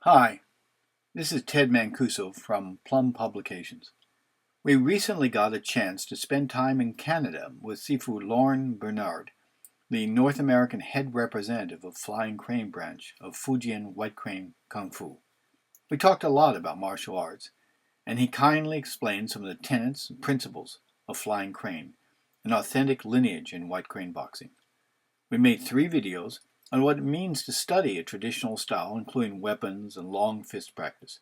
Hi, this is Ted Mancuso from Plum Publications. We recently got a chance to spend time in Canada with Sifu Lorne Bernard, the North American head representative of Flying Crane branch of Fujian White Crane Kung Fu. We talked a lot about martial arts, and he kindly explained some of the tenets and principles of Flying Crane, an authentic lineage in White Crane boxing. We made 3 videos on what it means to study a traditional style, including weapons and long fist practice.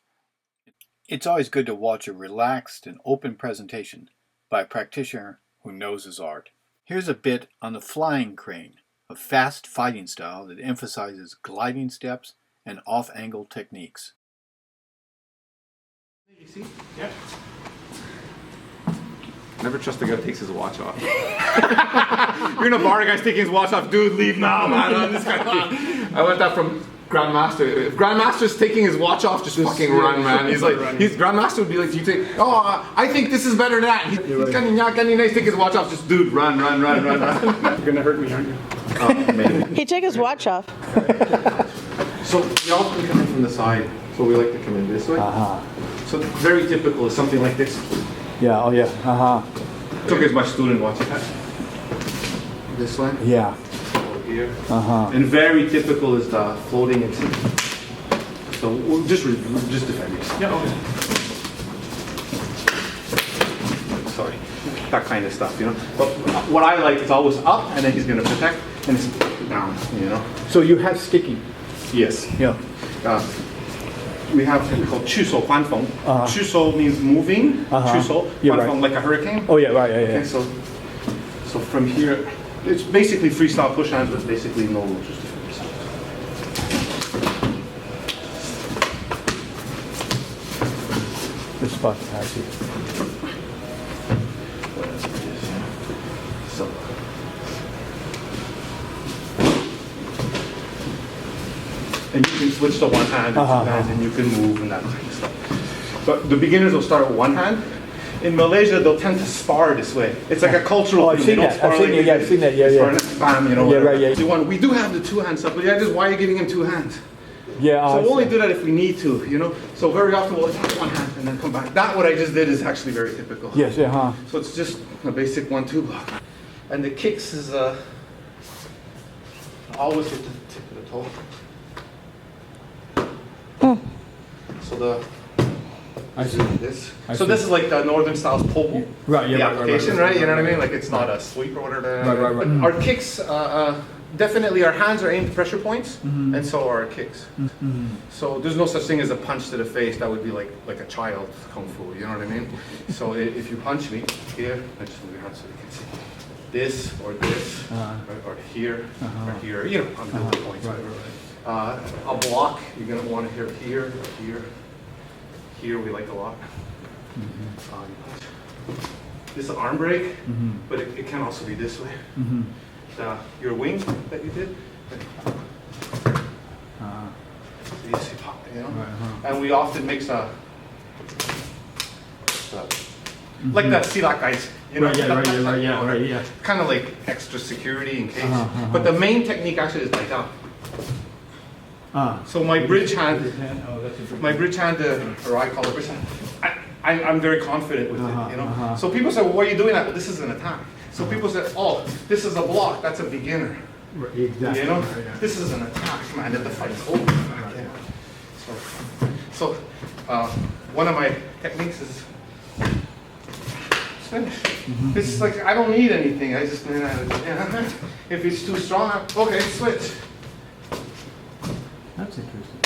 It's always good to watch a relaxed and open presentation by a practitioner who knows his art. Here's a bit on the Flying Crane, a fast fighting style that emphasizes gliding steps and off-angle techniques. You see? Yeah. Never trust a guy who takes his watch off. You're in a bar, a guy's taking his watch off. Dude, leave now, man. This guy, I learned that from Grandmaster. If Grandmaster's taking his watch off, just fucking run, man. He's like, Grandmaster would be like, you take, I think this is better than that. He's nice, take his watch off, just dude, run. You're gonna hurt me, aren't you? Oh, maybe. He took his watch off. So we often come in from the side, so we like to come in this way. So very typical is something like this. Yeah, oh yeah, Took as my student watching that. This way. Yeah. Over here. And very typical is the floating into. So we'll just defend yourself. Yeah, okay. Sorry. That kind of stuff, you know. But what I like is always up, and then he's going to protect, and it's down, you know. So you have sticky? Yes. Yeah. We have something called chuso huanfeng. Chuso means moving. Chuso huanfeng, like a hurricane. Oh yeah, right, yeah. Okay, so from here, it's basically freestyle push hands with basically no rules. Just defend yourself. This spot, I see. So. And you can switch to one hand and 2 hands, and you can move and that kind of stuff. But the beginners will start with one hand. In Malaysia, they'll tend to spar this way. It's like a cultural thing. I've seen that. I've seen that. Yeah. Bam, you know. Yeah, right. Yeah. We do have the 2-hand stuff, but just why are you giving him 2 hands? Yeah. So we'll only do that if we need to, you know. So very often we'll attack one hand and then come back. That what I just did is actually very typical. Yes. Yeah. So it's just a basic 1-2 block. And the kicks is always with the tip of the toe. So I see. this. This is like the northern style's pole. Right. Yeah. The application, right? You know what I mean? Like it's not a sweep or whatever. Right. But our kicks, definitely, our hands are aimed at pressure points, and so are our kicks. So there's no such thing as a punch to the face. That would be like a child's kung fu. You know what I mean? So if you punch me here, I just move your hand so you can see this or this, or here or here. You know, on the points. Right. A block, you're going to want to hear here, or here. Here we like a lot. This is an arm break, but it can also be this way. Your wing that you did. So you see pop, you know? And we often mix like the silat guys. You know? Yeah. Kind of like extra security in case. But the main technique actually is like that. So my bridge hand, or I call it bridge hand, I'm very confident with it, you know. So people say, well, why are you doing that? This is an attack. So people say, oh, this is a block, that's a beginner. Right, exactly. You know, this is an attack, man, that the fight's over. So one of my techniques is finish. It's like, I don't need anything, I just, if it's too strong, okay, switch. That's interesting.